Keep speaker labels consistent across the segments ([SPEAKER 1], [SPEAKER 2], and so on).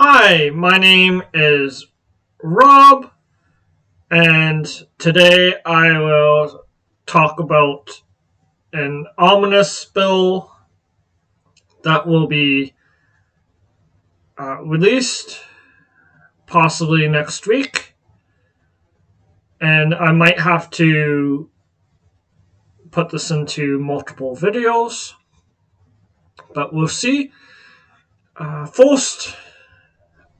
[SPEAKER 1] Hi, my name is Rob, and today I will talk about an ominous bill that will be released possibly next week, and I might have to put this into multiple videos, but we'll see. First,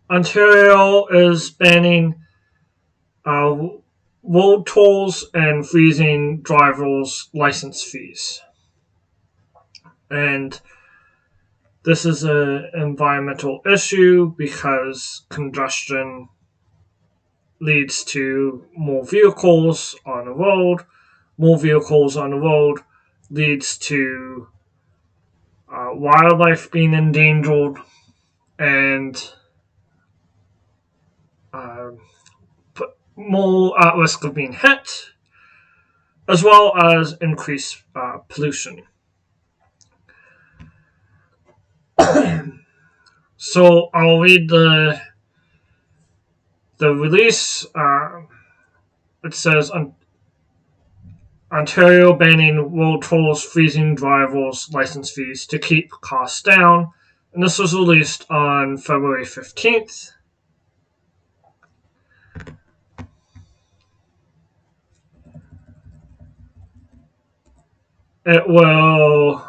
[SPEAKER 1] Ontario is banning uh, road tolls and freezing drivers' license fees. And this is an environmental issue because congestion leads to more vehicles on the road. More vehicles on the road leads to wildlife being endangered and uh, more at risk of being hit, as well as increased pollution. So I'll read the release. It says Ontario banning road tolls, freezing drivers' license fees to keep costs down, and this was released on February 15th. It will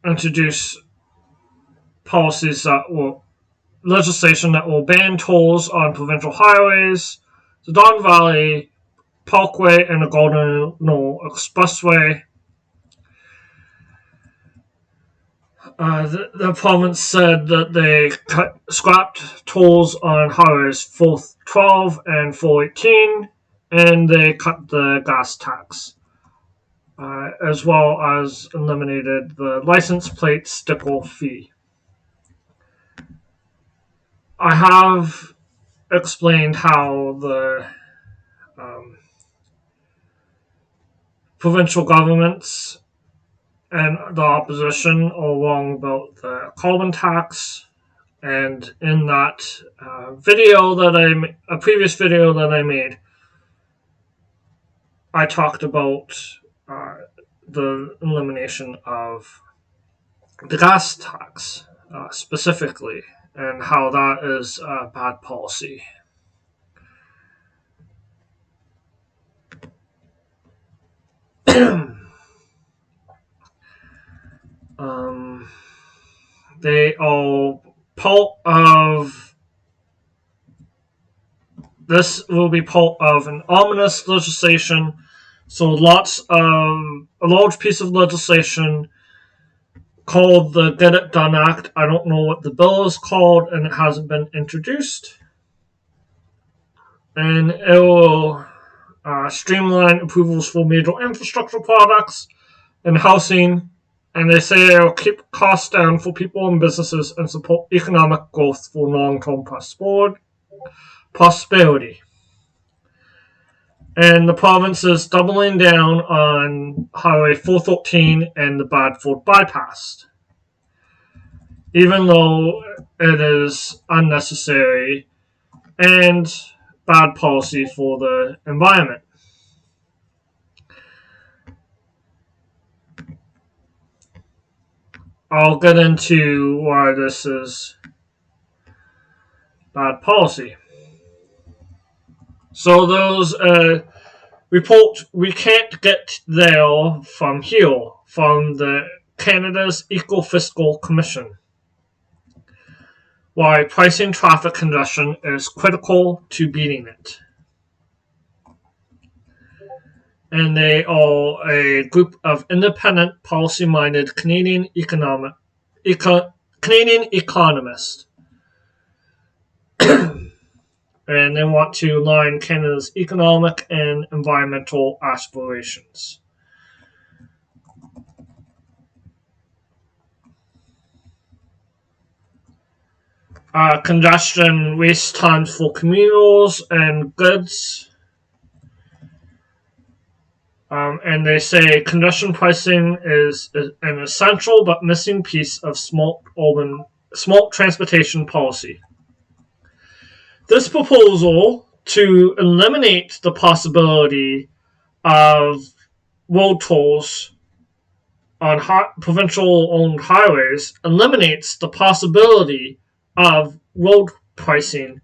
[SPEAKER 1] introduce legislation that will ban tolls on provincial highways, the Don Valley Parkway, and the Golden Knoll Expressway. The province said that they scrapped tolls on highways 412 and 418, and they cut the gas tax, as well as eliminated the license plate sticker fee. I have explained how the provincial governments and the opposition are wrong about the carbon tax, and in that a previous video that I made, I talked about the elimination of the gas tax specifically, and how that is a bad policy. They are part of this will be part of an ominous legislation. So a large piece of legislation called the Get It Done Act. I don't know what the bill is called, and it hasn't been introduced. And it will streamline approvals for major infrastructure projects and housing. And they say it will keep costs down for people and businesses and support economic growth for long-term prosperity. And the province is doubling down on Highway 413 and the Bradford Bypass, even though it is unnecessary and bad policy for the environment. I'll get into why this is bad policy. So those report we can't get there from here, from the Canada's Eco-Fiscal Commission. Why pricing traffic congestion is critical to beating it. And they are a group of independent, policy-minded Canadian economists. And they want to align Canada's economic and environmental aspirations. Congestion waste times for commuters and goods. And they say congestion pricing is an essential but missing piece of smart urban smart transportation policy. This proposal to eliminate the possibility of road tolls on provincial-owned highways eliminates the possibility of road pricing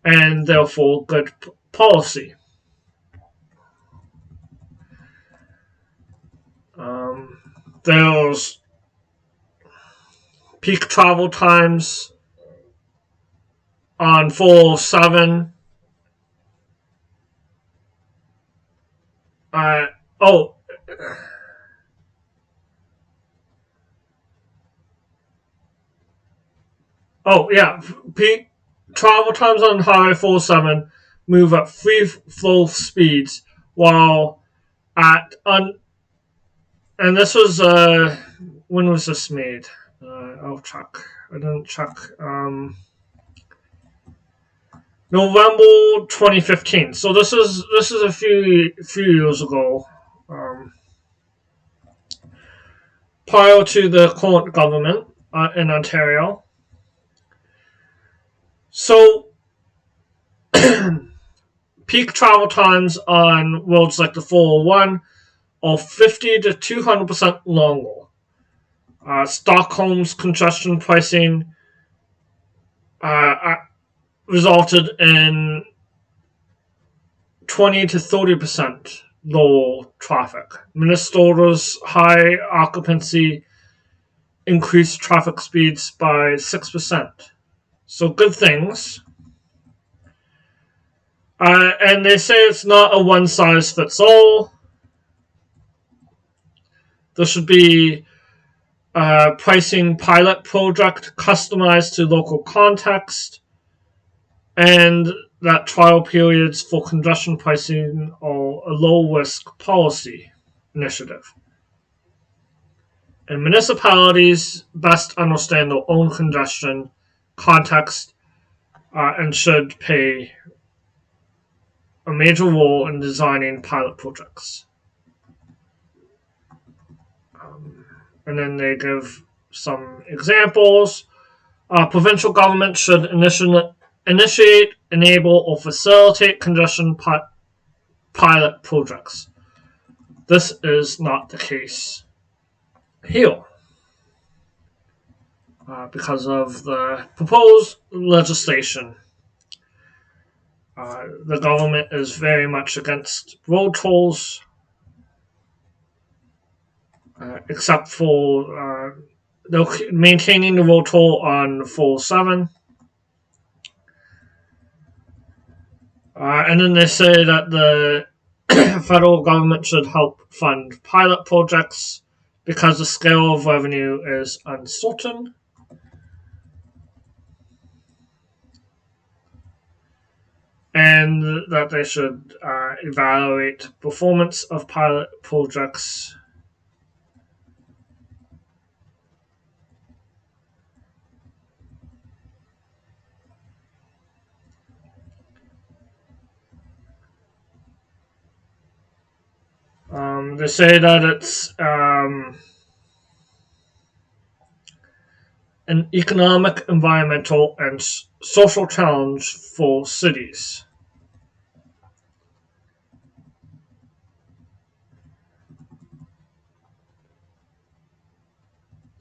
[SPEAKER 1] and therefore good policy. There's peak travel times on 407. Oh, yeah. Peak travel times on Highway 407 move at free flow speeds, while and this was when was this made? I'll check. I didn't check. November 2015. So this is a few years ago, prior to the current government in Ontario. So peak travel times on roads like the 401 are 50 to 200% longer. Stockholm's congestion pricing resulted in 20 to 30% lower traffic. Minnesota's high occupancy increased traffic speeds by 6%. So good things. And they say it's not a one-size-fits-all. There should be a pricing pilot project customized to local context, and that trial periods for congestion pricing are a low-risk policy initiative. And municipalities best understand their own congestion context and should play a major role in designing pilot projects. And then they give some examples. Provincial government should initiate, enable, or facilitate congestion pilot projects. This is not the case here because of the proposed legislation. The government is very much against road tolls, except for maintaining the road toll on 407. And then they say that the federal government should help fund pilot projects because the scale of revenue is uncertain. And that they should evaluate performance of pilot projects. They say that it's an economic, environmental, and social challenge for cities.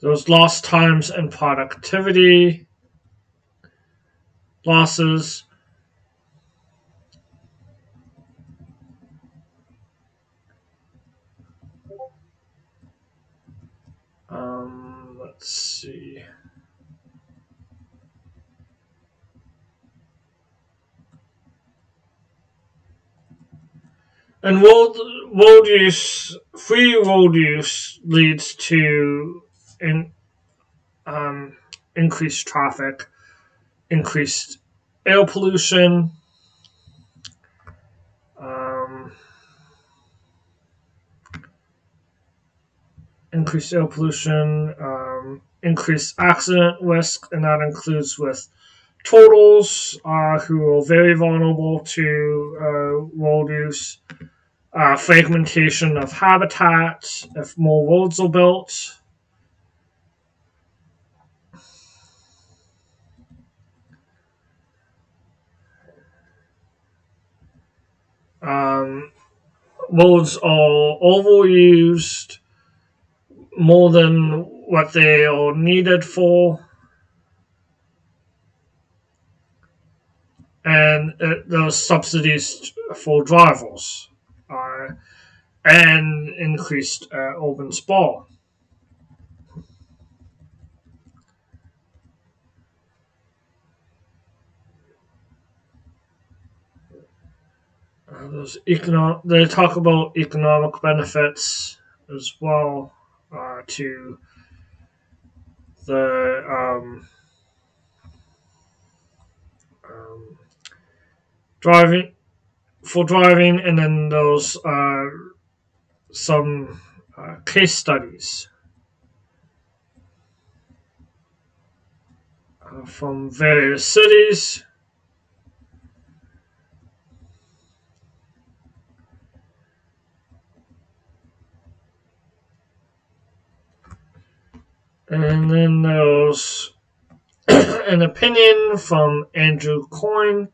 [SPEAKER 1] There's lost times and productivity losses. Let's see. And free road use leads to increased traffic, increased air pollution, increased accident risk, and that includes with turtles who are very vulnerable to road use, fragmentation of habitat if more roads are built. roads are overused more than what they are needed for, and there's subsidies for drivers, and increased urban sprawl. They talk about economic benefits as well to the um, driving driving, and then those some case studies from various cities. And then there's an opinion from Andrew Coyne,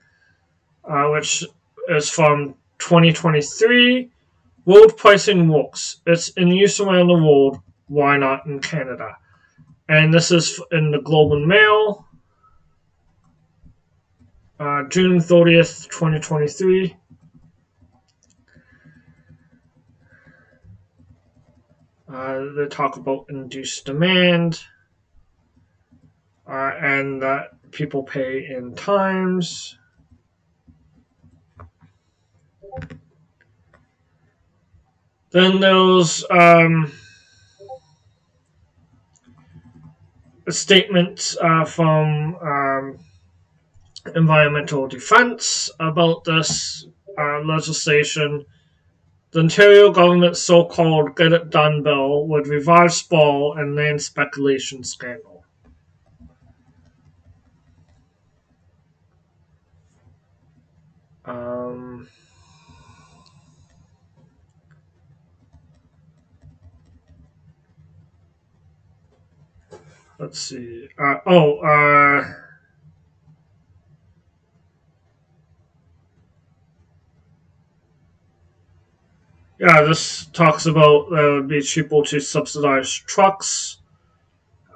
[SPEAKER 1] which is from 2023. Road pricing works. It's in use around the world. Why not in Canada? And this is in the Globe and Mail, June 30th, 2023. They talk about induced demand, and that people pay in times. Then there's a statement from Environmental Defence about this legislation. The Ontario government's so-called Get It Done bill would revive sprawl and land speculation scandal. Um, let's see. Yeah, this talks about it would be cheaper to subsidize trucks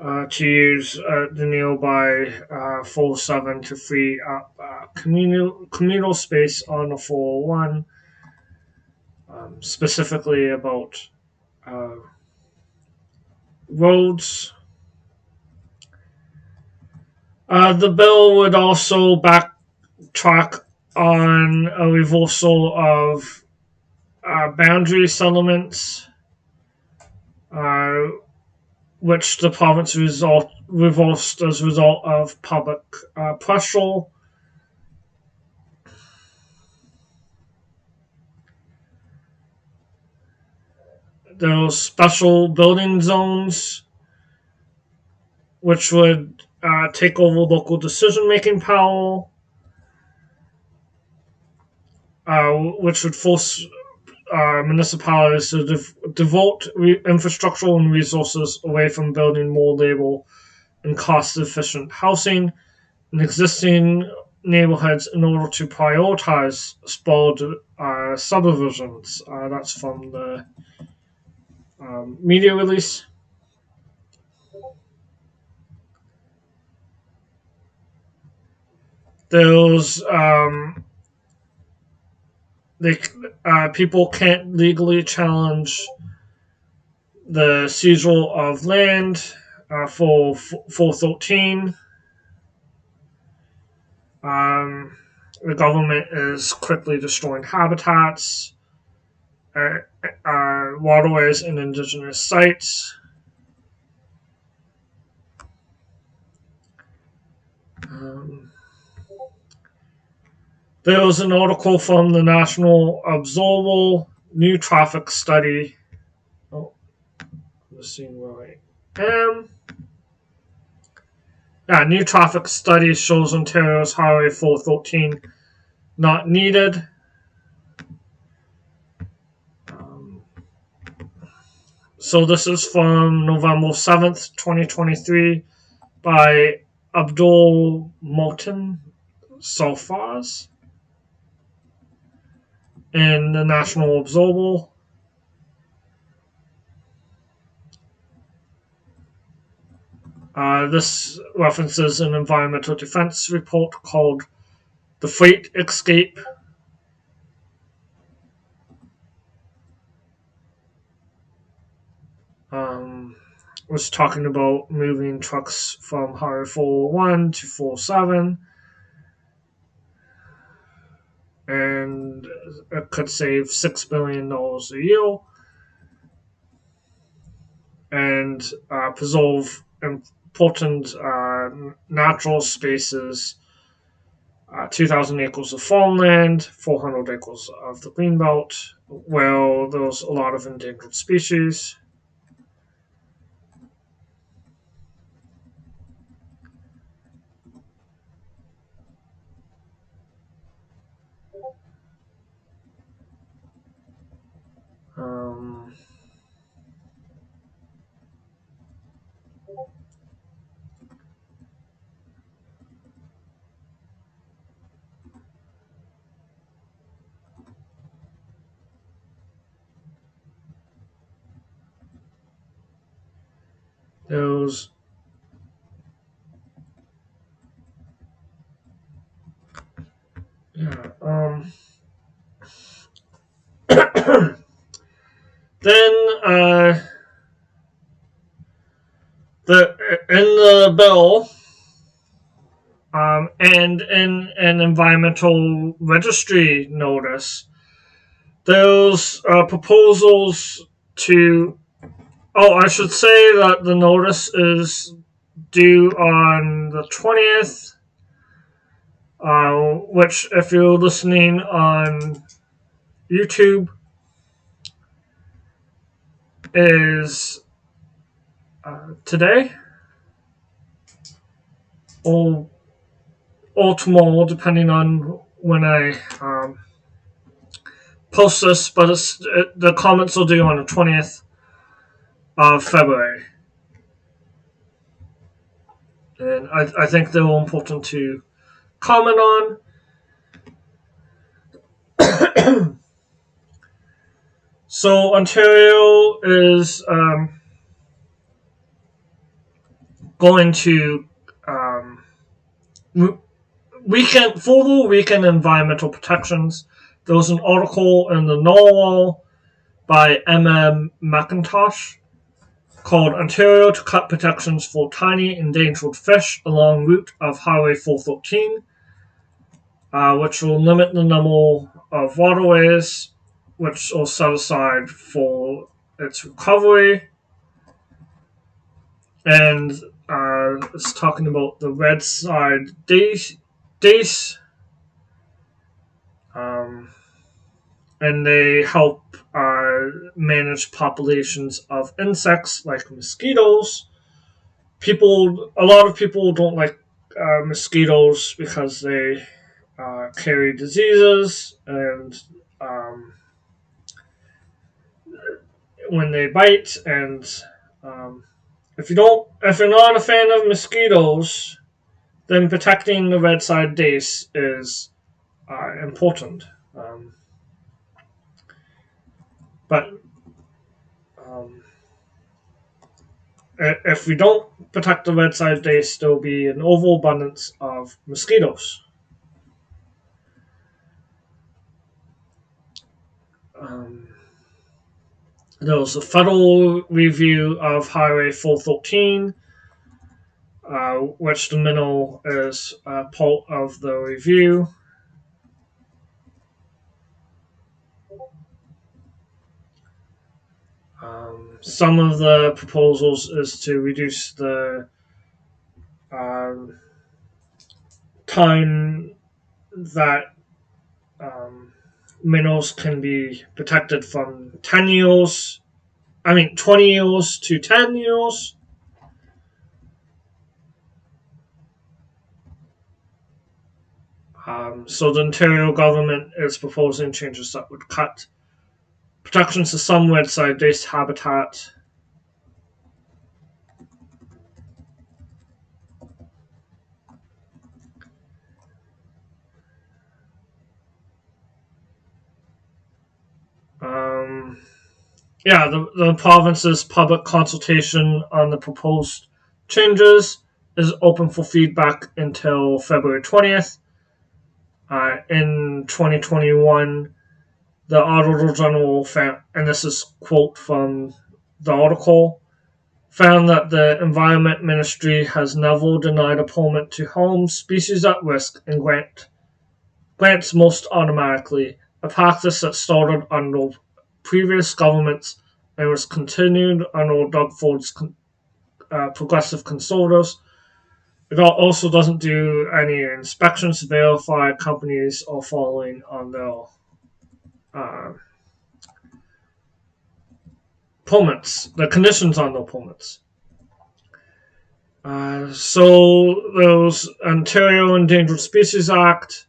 [SPEAKER 1] to use the nearby 407 to free up communal space on the 401, specifically about uh, roads. The bill would also backtrack on a reversal of boundary settlements, uh, which the province reversed as a result of public pressure. Those special building zones, which would take over local decision-making power, which would force municipalities to devote infrastructure and resources away from building more labor and cost-efficient housing in existing neighborhoods in order to prioritize sprawled subdivisions. That's from the media release. Those people can't legally challenge the seizure of land for 413. The government is quickly destroying habitats, waterways, and indigenous sites. There was an article from the National Observer, new traffic study. Oh, let's see where I am. Yeah, new traffic study shows Ontario's Highway 413 not needed. So this is from November 7th, 2023 by Abdul Motin Salfaz. in the National Observable. This references an environmental defense report called The Freight Escape. Was talking about moving trucks from Highway 401 to 407, and it could save $6 billion a year and preserve important natural spaces, 2,000 acres of farmland, 400 acres of the greenbelt, where there's a lot of endangered species. Um, those yeah. Then the in the bill, and in an environmental registry notice, those proposals to. Oh, I should say that the notice is due on the 20th, which, if you're listening on YouTube, is today or, or tomorrow, depending on when I post this, but the comments will due on the 20th of February. And I think they're important to comment on. So Ontario is going to weaken environmental protections. There was an article in the Norway by M.M. McIntosh called Ontario to Cut Protections for Tiny Endangered Fish Along Route of Highway 413, which will limit the number of waterways which are set aside for its recovery. And it's talking about the Redside Dace, and they help manage populations of insects like mosquitoes. A lot of people don't like mosquitoes because they carry diseases, and when they bite, and um, if you're not a fan of mosquitoes, then protecting the Redside Dace is important. But um, if we don't protect the Redside Dace, there will be an overabundance of mosquitoes. Um, there was a federal review of Highway 413, which the mineral is part of the review. Some of the proposals is to reduce the um, time that minerals can be protected from 20 years to 10 years. So the Ontario government is proposing changes that would cut protections to some Redside Dace habitat. yeah, the province's public consultation on the proposed changes is open for feedback until February 20th. In 2021, the Auditor General found, and this is quote from the article, found that the Environment Ministry has never denied a permit to home species at risk and grants most automatically, a practice that started under previous governments and was continued under Doug Ford's progressive conservatives. It also doesn't do any inspections to verify companies are following on their uh, permits, the conditions on their permits. So there was Ontario Endangered Species Act,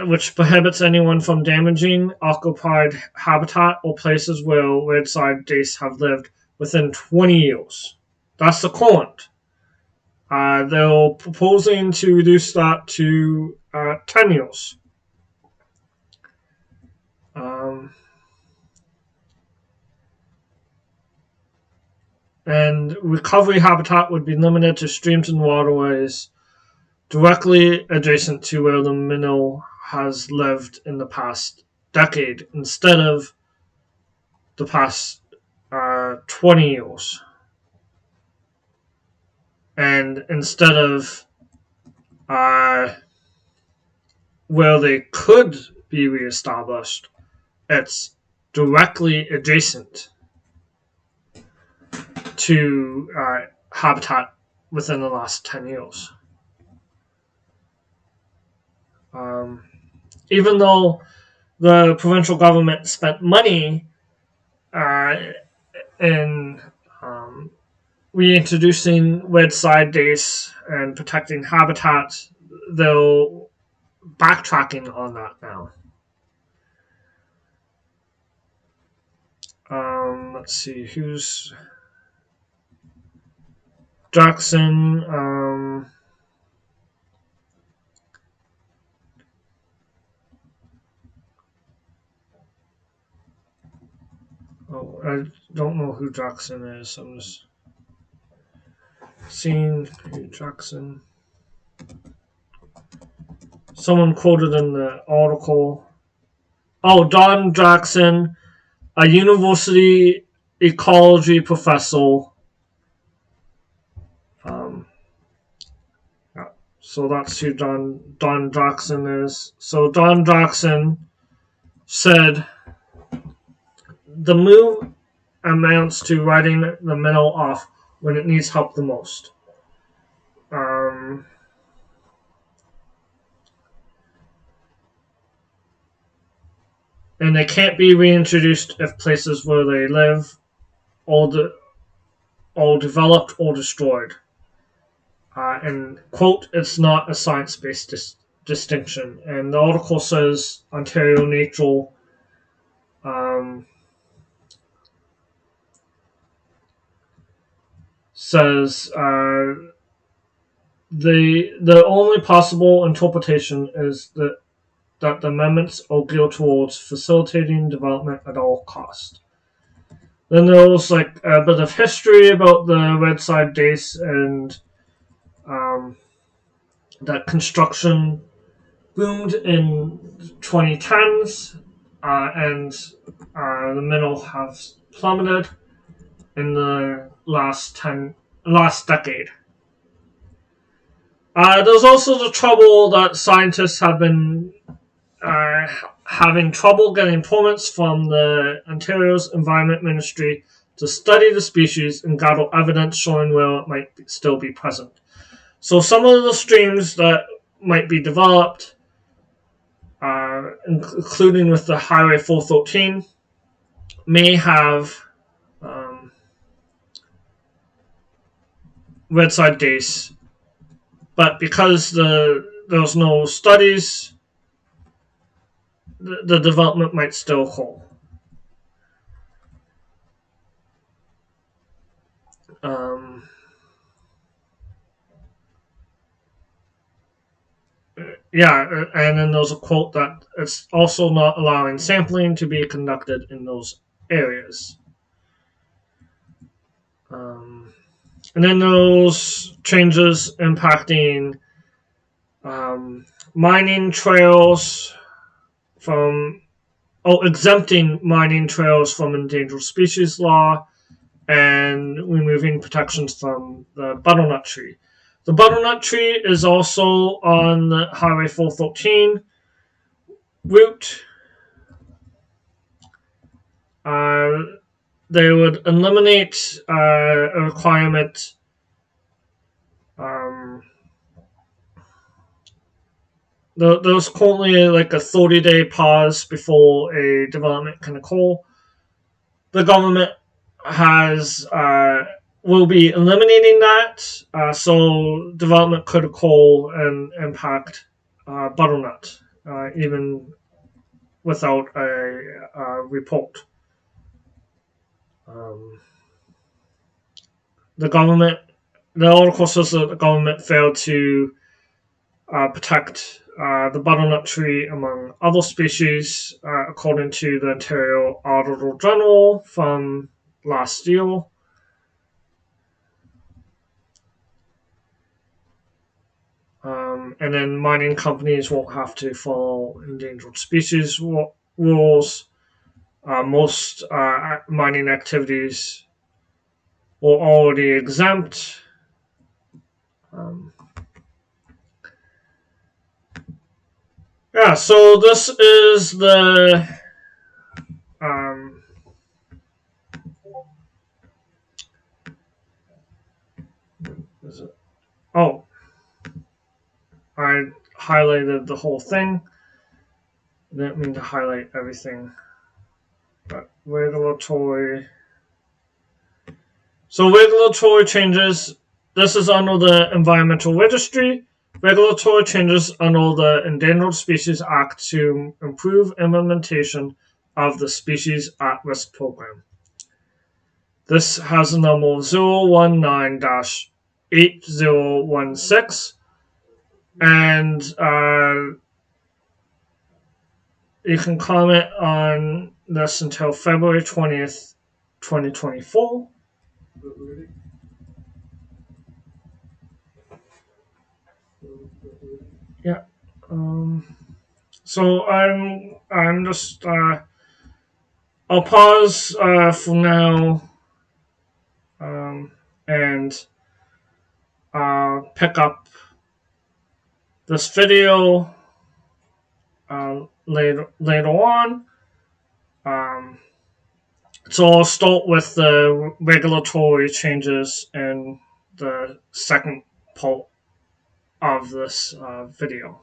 [SPEAKER 1] which prohibits anyone from damaging occupied habitat or places where Redside Dace have lived within 20 years. That's the current. They're proposing to reduce that to 10 years. Um, and recovery habitat would be limited to streams and waterways directly adjacent to where the minnow has lived in the past decade instead of the past 20 years. And instead of uh, where they could be reestablished, it's directly adjacent to habitat within the last 10 years. Um, Even though the provincial government spent money uh, in reintroducing Redside Dace and protecting habitat, they're backtracking on that now. Let's see, who's Jackson? I don't know who Jackson is. I'm just seeing who Jackson. Someone quoted in the article. Oh, Don Jackson, a university ecology professor. Um, yeah, so that's who Don Jackson is. So Don Jackson said the move amounts to writing the minnow off when it needs help the most. Um, and they can't be reintroduced if places where they live all developed or destroyed. And quote, it's not a science-based distinction. And the article says Ontario Nature um, says the only possible interpretation is that the amendments are geared towards facilitating development at all cost. Then there was like a bit of history about the Redside Dace and um, that construction boomed in 2010s, and the middle have plummeted in the last decade. There's also the trouble that scientists have been uh, having trouble getting permits from the Ontario's Environment Ministry to study the species and gather evidence showing where it might still be present. So some of the streams that might be developed, including with the Highway 413, may have Redside Dace, but because there's no studies, the development might still hold. Um, yeah, and then there's a quote that it's also not allowing sampling to be conducted in those areas. And then those changes impacting mining trails exempting mining trails from endangered species law and removing protections from the butternut tree. The butternut tree is also on the Highway 413 route. They would eliminate a requirement there's currently like a 30-day pause before a development can occur. The government will be eliminating that, so development could occur and impact butternut, even without a report. The article says that the government failed to protect the butternut tree among other species, according to the Ontario Auditor General from last year. And then mining companies won't have to follow endangered species rules. Most mining activities were already exempt. So this is the I highlighted the whole thing. I didn't mean to highlight everything. But regulatory changes. This is under the Environmental Registry. Regulatory changes under the Endangered Species Act to improve implementation of the Species at Risk Program. This has a number 019-8016, and you can comment on this until February 20th, 2024. Yeah. So I'm just I'll pause for now, and pick up this video later on. So I'll start with the regulatory changes in the second part of this video.